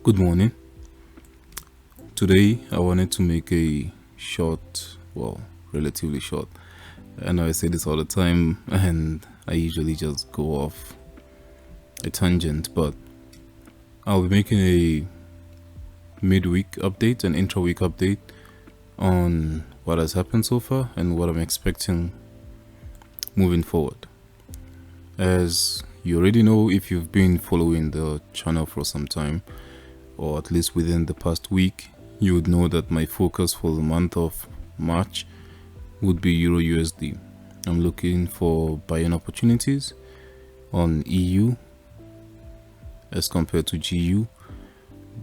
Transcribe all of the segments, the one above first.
Good morning. Today I wanted to make a short, well, relatively short. I know I say this all the time and I usually just go off a tangent, but I'll be making a midweek update, an intra-week update on what has happened so far and what I'm expecting moving forward. As you already know, if you've been following the channel for some time, or at least within the past week, you would know that my focus for the month of March would be EURUSD. I'm looking for buying opportunities on EU as compared to GU,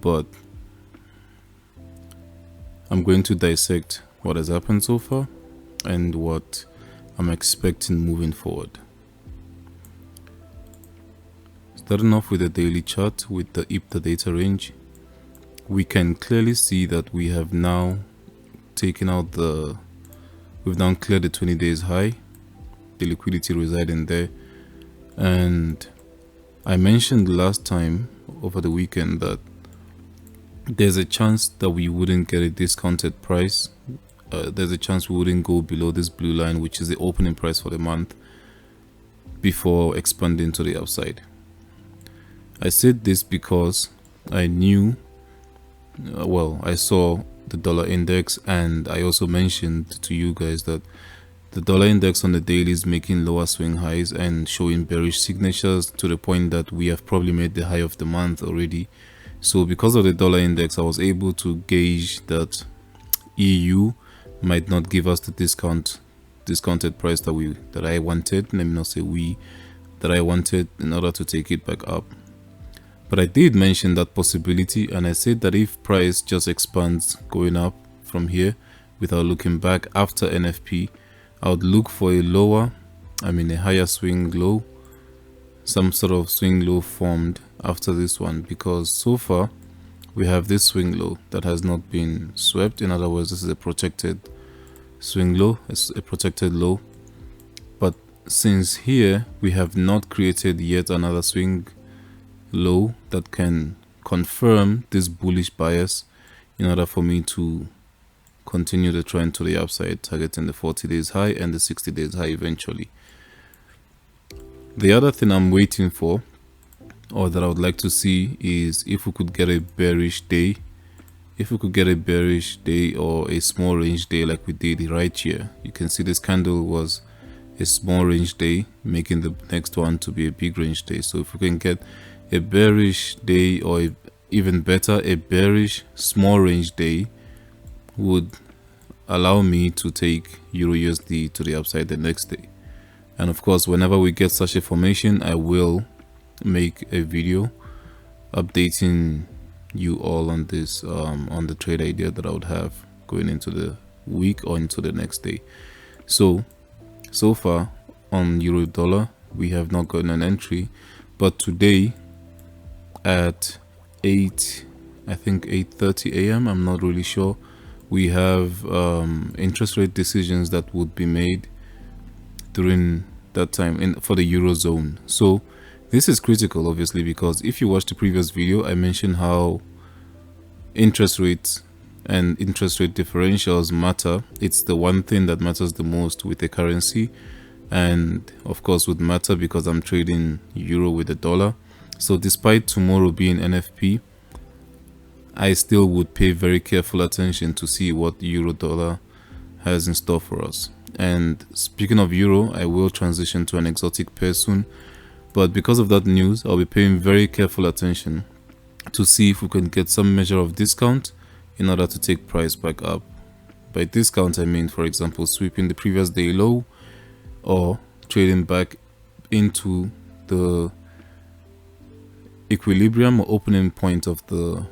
but I'm going to dissect what has happened so far and what I'm expecting moving forward. Starting off with the daily chart with the EURJPY data range, we can clearly see that we have now taken out we've now cleared the 20 days high, the liquidity residing there. And I mentioned last time over the weekend that there's a chance that we wouldn't get a discounted price. There's a chance we wouldn't go below this blue line, which is the opening price for the month, before expanding to the upside. I said this because I knew I saw the dollar index, and I also mentioned to you guys that the dollar index on the daily is making lower swing highs and showing bearish signatures to the point that we have probably made the high of the month already. So because of the dollar index, I was able to gauge that EU might not give us the discounted price that I wanted. Let me not say that I wanted in order to take it back up. But I did mention that possibility, and I said that if price just expands going up from here without looking back after NFP, I would look for a higher swing low, some sort of swing low formed after this one, because so far we have this swing low that has not been swept. In other words, this is a protected swing low, it's a protected low. But since here we have not created yet another swing low that can confirm this bullish bias in order for me to continue the trend to the upside, targeting the 40 days high and the 60 days high eventually. The other thing I'm waiting for, or that I would like to see, is if we could get a bearish day. If we could get a bearish day or a small range day like we did right here. You can see this candle was a small range day, making the next one to be a big range day. So if we can get a bearish day, or even better, a bearish small range day, would allow me to take EURUSD to the upside the next day. And of course, whenever we get such a formation, I will make a video updating you all on this, on the trade idea that I would have going into the week or into the next day. So far on euro dollar, we have not gotten an entry, but today at 8:30 a.m. I'm not really sure, we have interest rate decisions that would be made during that time for the Eurozone. So this is critical, obviously, because if you watched the previous video, I mentioned how interest rates and interest rate differentials matter. It's the one thing that matters the most with a currency, and of course would matter because I'm trading euro with the dollar. So despite tomorrow being NFP, I still would pay very careful attention to see what euro dollar has in store for us. And speaking of euro, I will transition to an exotic pair soon, but because of that news, I'll be paying very careful attention to see if we can get some measure of discount in order to take price back up. By discount, I mean, for example, sweeping the previous day low or trading back into the equilibrium or opening point of the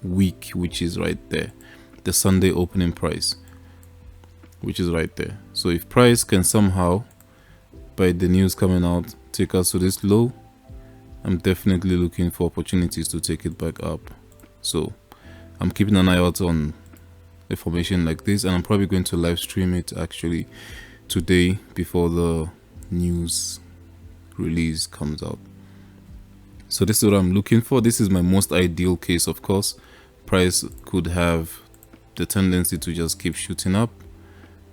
week, which is right there, the Sunday opening price, which is right there. So if price can somehow, by the news coming out, take us to this low, I'm definitely looking for opportunities to take it back up. So I'm keeping an eye out on a formation like this, and I'm probably going to live stream it actually today before the news release comes out. So this is what I'm looking for. This is my most ideal case, of course. Price could have the tendency to just keep shooting up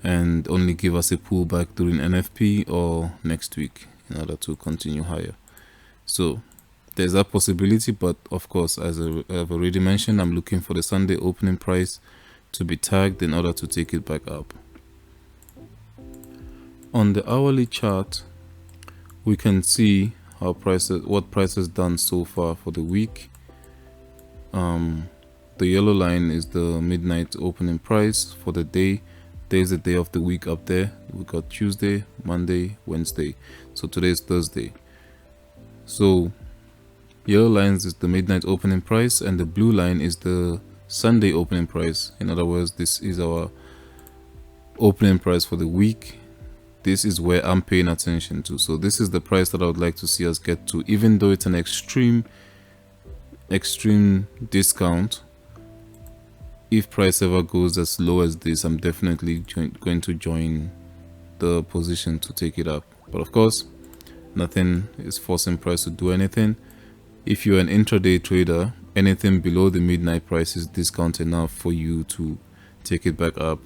and only give us a pullback during NFP or next week in order to continue higher. So there's that possibility, but of course, as I've already mentioned, I'm looking for the Sunday opening price to be tagged in order to take it back up. On the hourly chart, we can see how what price has done so far for the week. The yellow line is the midnight opening price for the day. There's the day of the week up there. We got Tuesday, Monday, Wednesday. So today is Thursday. So yellow lines is the midnight opening price, and the blue line is the Sunday opening price. In other words, this is our opening price for the week. This is where I'm paying attention to. So this is the price that I would like to see us get to, even though it's an extreme discount. If price ever goes as low as this, I'm definitely going to join the position to take it up. But of course, nothing is forcing price to do anything. If you're an intraday trader, anything below the midnight price is discount enough for you to take it back up.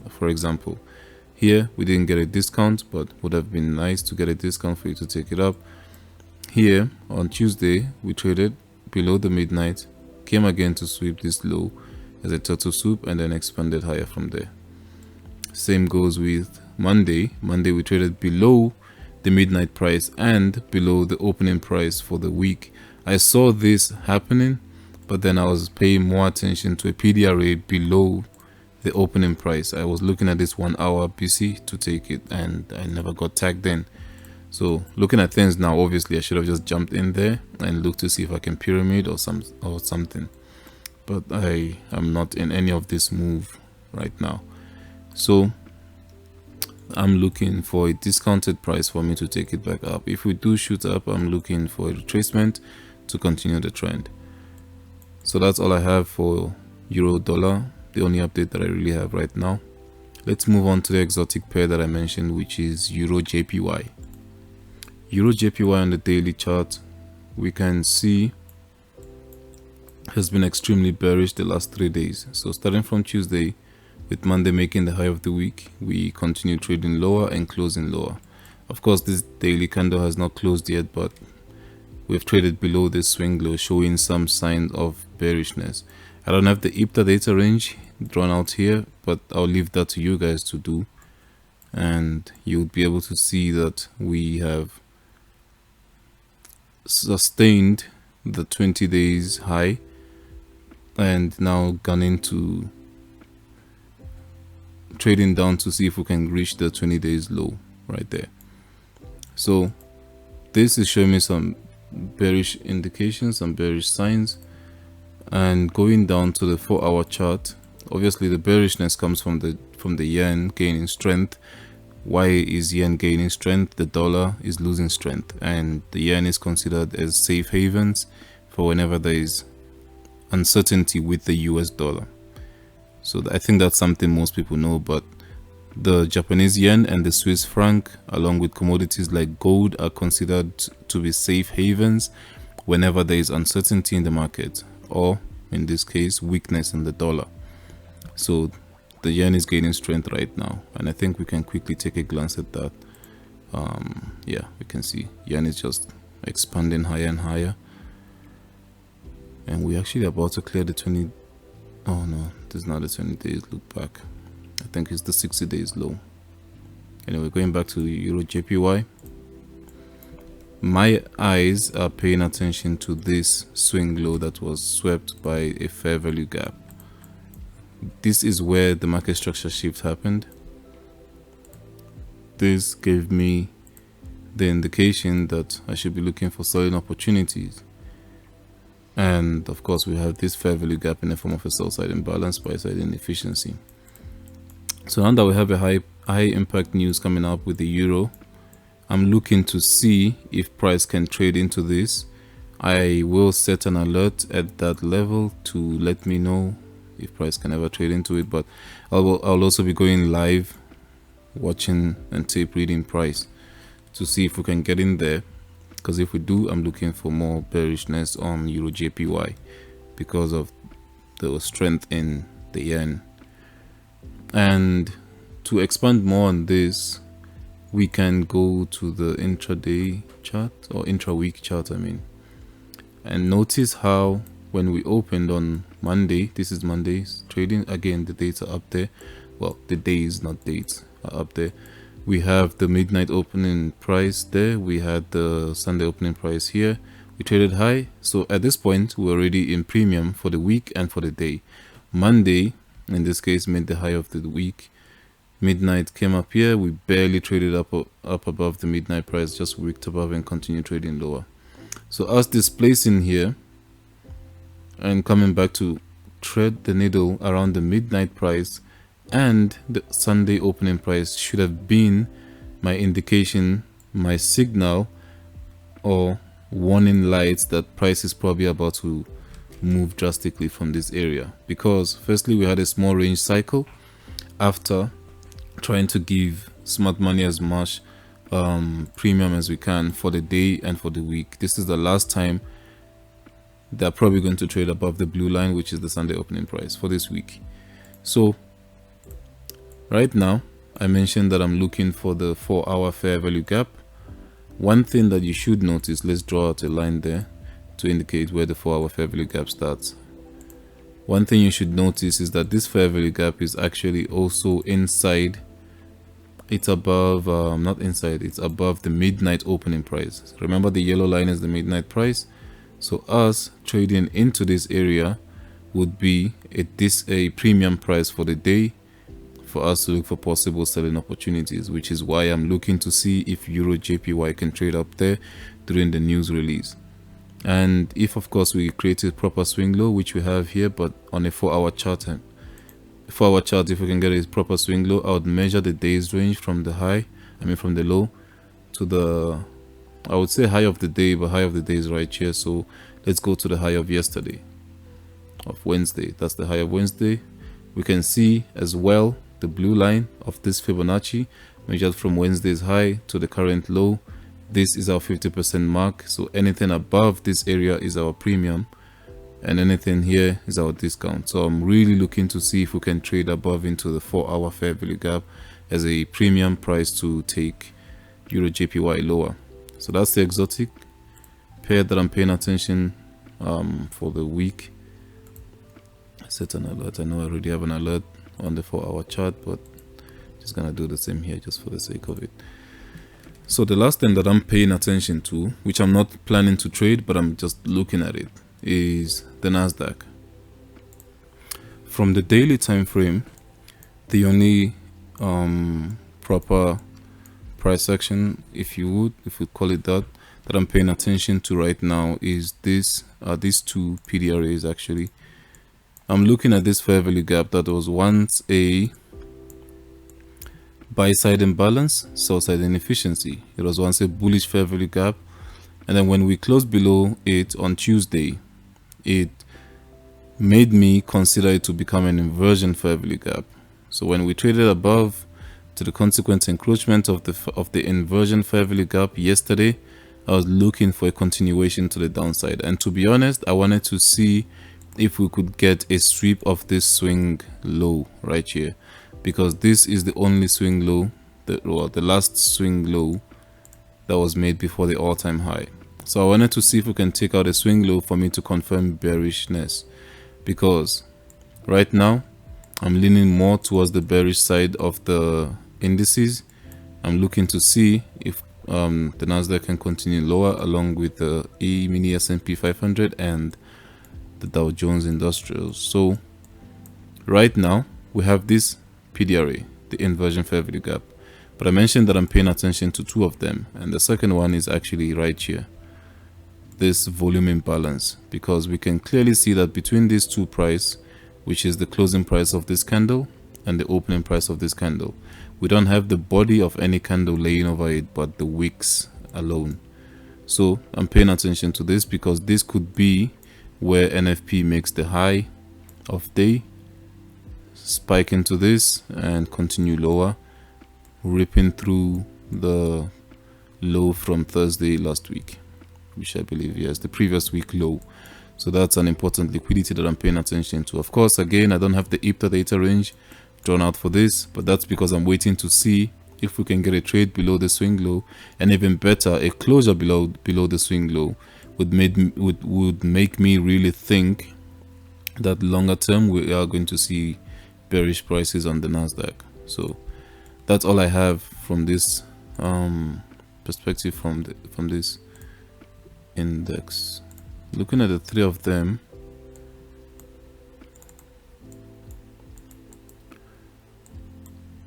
For example, here we didn't get a discount, but would have been nice to get a discount for you to take it up. Here on Tuesday, we traded below the midnight, came again to sweep this low as a turtle soup, and then expanded higher from there. Same goes with Monday. Monday we traded below the midnight price and below the opening price for the week. I saw this happening, but then I was paying more attention to a PDRA below the opening price. I was looking at this 1 hour BC to take it, and I never got tagged in. So looking at things now, obviously I should have just jumped in there and looked to see if I can pyramid or something, but I am not in any of this move right now. So I'm looking for a discounted price for me to take it back up. If we do shoot up, I'm looking for a retracement to continue the trend. So that's all I have for euro dollar, the only update that I really have right now. Let's move on to the exotic pair that I mentioned, which is EURJPY. EURJPY on the daily chart, we can see has been extremely bearish the last 3 days. So starting from Tuesday, with Monday making the high of the week, we continue trading lower and closing lower. Of course, this daily candle has not closed yet, but we've traded below this swing low, showing some signs of bearishness. I don't have the EURJPY data range drawn out here, but I'll leave that to you guys to do, and you'll be able to see that we have sustained the 20 days high and now gone into trading down to see if we can reach the 20 days low right there. So this is showing me some bearish indications, some bearish signs. And going down to the 4-hour chart, obviously the bearishness comes from the yen gaining strength. Why is yen gaining strength? The dollar is losing strength, and the yen is considered as safe havens for whenever there is uncertainty with the US dollar. So I think that's something most people know, but the Japanese yen and the Swiss franc, along with commodities like gold, are considered to be safe havens whenever there is uncertainty in the market, or in this case, weakness in the dollar. So the yen is gaining strength right now, and I think we can quickly take a glance at that. Yeah, we can see yen is just expanding higher and higher, and we're actually about to clear the 20. Oh no, this is not the 20 days look back. I think it's the 60 days low. Anyway, going back to EURJPY, my eyes are paying attention to this swing low that was swept by a fair value gap. This is where the market structure shift happened. This gave me the indication that I should be looking for selling opportunities. And of course, we have this fair value gap in the form of a sell side imbalance, buy side inefficiency. So now that we have a high impact news coming up with the euro, I'm looking to see if price can trade into this. I will set an alert at that level to let me know if price can ever trade into it, but I'll also be going live, watching and tape reading price to see if we can get in there, because if we do, I'm looking for more bearishness on EURJPY because of the strength in the yen. And to expand more on this, we can go to the intraday chart, or intra-week chart I mean, and notice how when we opened on Monday, this is Monday's trading, again the dates are up there, well the days not dates are up there. We have the midnight opening price there, we had the Sunday opening price here, we traded high. So at this point we're already in premium for the week and for the day. Monday in this case made the high of the week, midnight came up here, we barely traded up above the midnight price, just wicked above and continued trading lower. So us displacing here and coming back to thread the needle around the midnight price and the Sunday opening price should have been my indication, my signal or warning lights that price is probably about to move drastically from this area, because firstly we had a small range cycle after trying to give smart money as much premium as we can for the day and for the week. This is the last time they're probably going to trade above the blue line, which is the Sunday opening price for this week. So right now I mentioned that I'm looking for the 4-hour fair value gap. One thing that you should notice, let's draw out a line there to indicate where the 4-hour fair value gap starts. One thing you should notice is that this fair value gap is actually also inside, it's above, not inside, it's above the midnight opening price. Remember the yellow line is the midnight price. So us trading into this area would be a premium price for the day for us to look for possible selling opportunities, which is why I'm looking to see if EURJPY can trade up there during the news release. And if of course we create a proper swing low, which we have here, but on a 4-hour chart, if we can get a proper swing low, I would measure the days range from the high, from the low to the, I would say high of the day, but high of the day is right here. So let's go to the high of yesterday, of Wednesday. That's the high of Wednesday. We can see as well the blue line of this Fibonacci measured from Wednesday's high to the current low. This is our 50% mark. So anything above this area is our premium and anything here is our discount. So I'm really looking to see if we can trade above into the 4-hour fair value gap as a premium price to take EURJPY lower. So that's the exotic pair that I'm paying attention for the week. Set an alert. I know I already have an alert on the 4-hour chart, but just gonna do the same here just for the sake of it. So the last thing that I'm paying attention to, which I'm not planning to trade but I'm just looking at it, is the Nasdaq. From the daily time frame, the only proper price action, if we call it that I'm paying attention to right now is these two PDRAs. Actually, I'm looking at this fair value gap that was once a buy side imbalance, sell side inefficiency. It was once a bullish fair value gap, and then when we closed below it on Tuesday, it made me consider it to become an inversion fair value gap. So when we traded above to the consequent encroachment of the inversion fair value gap yesterday, I was looking for a continuation to the downside, and to be honest, I wanted to see if we could get a sweep of this swing low right here, because this is the only swing low, the last swing low that was made before the all-time high. So I wanted to see if we can take out a swing low for me to confirm bearishness, because right now I'm leaning more towards the bearish side of the indices. I'm looking to see if the Nasdaq can continue lower along with the mini S&P 500 and the Dow Jones Industrials. So right now we have this PDRA, the inversion fair value gap, but I mentioned that I'm paying attention to two of them, and the second one is actually right here, this volume imbalance, because we can clearly see that between these two prices, which is the closing price of this candle and the opening price of this candle, we don't have the body of any candle laying over it but the wicks alone. So I'm paying attention to this because this could be where NFP makes the high of day, spike into this and continue lower, ripping through the low from Thursday last week. which I believe, yes, the previous week low. So that's an important liquidity that I'm paying attention to. Of course, again, I don't have the EURJPY data range drawn out for this, but that's because I'm waiting to see if we can get a trade below the swing low, and even better, a closure below the swing low would make me really think that longer term we are going to see bearish prices on the Nasdaq. So that's all I have from this perspective from this index. Looking at the three of them,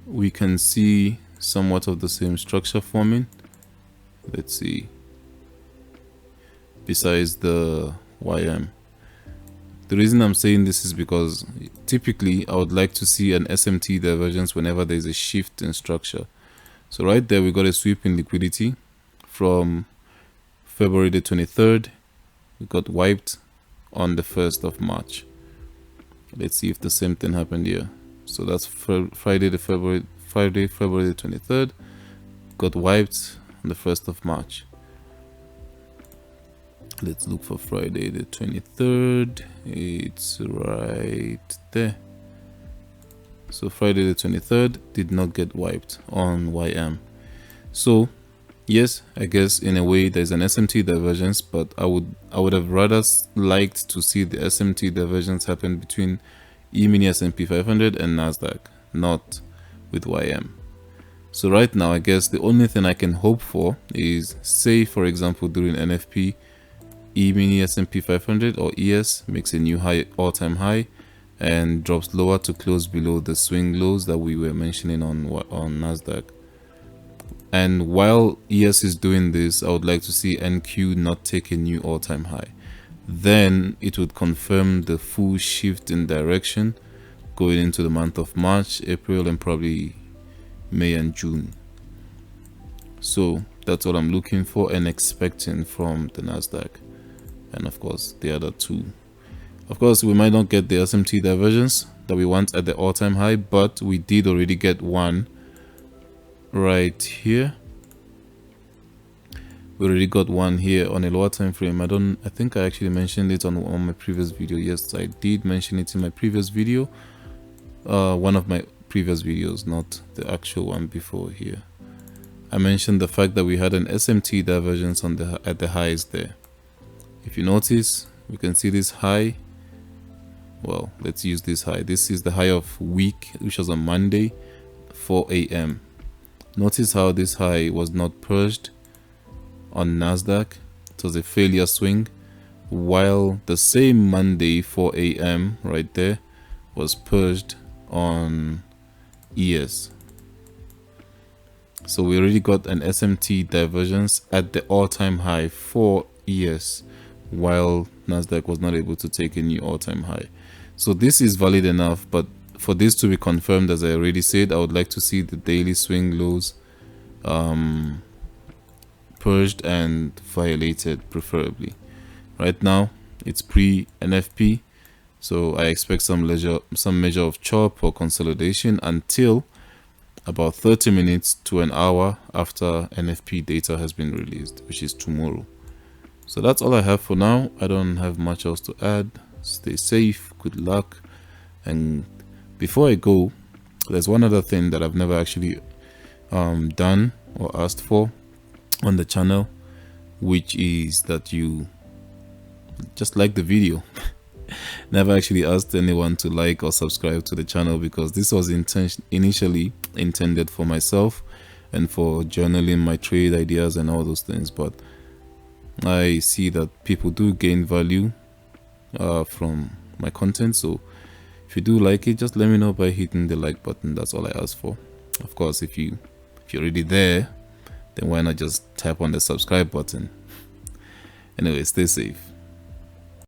we can see somewhat of the same structure forming. Let's see, besides the YM. The reason I'm saying this is because typically I would like to see an SMT divergence whenever there is a shift in structure. So right there we got a sweep in liquidity from February the 23rd. We got wiped on the 1st of March. Let's see if the same thing happened here. So that's Friday the 23rd, got wiped on the 1st of March. Let's look for Friday the 23rd. It's right there. So Friday the 23rd did not get wiped on YM. So yes, I guess in a way there's an SMT divergence, but I would have rather liked to see the SMT divergence happen between E-mini S&P 500 and Nasdaq, not with YM. So right now, I guess the only thing I can hope for is, say for example during NFP, E-mini S&P 500 or ES makes a new high, all-time high, and drops lower to close below the swing lows that we were mentioning on Nasdaq. And while ES is doing this, I would like to see NQ not take a new all-time high. Then it would confirm the full shift in direction going into the month of March, April, and probably May and June. So that's what I'm looking for and expecting from the Nasdaq, and of course the other two. Of course, we might not get the SMT divergence that we want at the all-time high, but we did already get one right here. We already got one here on a lower time frame. I think I actually mentioned it on my previous video. Yes, I did mention it in my previous video, one of my previous videos, not the actual one before here. I mentioned the fact that we had an SMT divergence at the highs there. If you notice, we can see this high. Well, let's use this high. This is the high of week, which was on Monday, 4 a.m. Notice how this high was not purged on Nasdaq. It was a failure swing, while the same Monday 4 a.m. right there was purged on ES. So we already got an SMT divergence at the all-time high for ES, while Nasdaq was not able to take a new all-time high. So this is valid enough, but for this to be confirmed, as I already said, I would like to see the daily swing lows purged and violated, preferably. Right now it's pre-NFP, so I expect some measure of chop or consolidation until about 30 minutes to an hour after NFP data has been released, which is tomorrow. So that's all I have for now. I don't have much else to add. Stay safe, good luck. And before I go, there's one other thing that I've never actually done or asked for on the channel, which is that you just like the video. Never actually asked anyone to like or subscribe to the channel, because this was initially intended for myself and for journaling my trade ideas and all those things, but I see that people do gain value from my content. So if you do like it, just let me know by hitting the like button. That's all I ask for. Of course, if you're already there, then why not just tap on the subscribe button? Anyway, stay safe.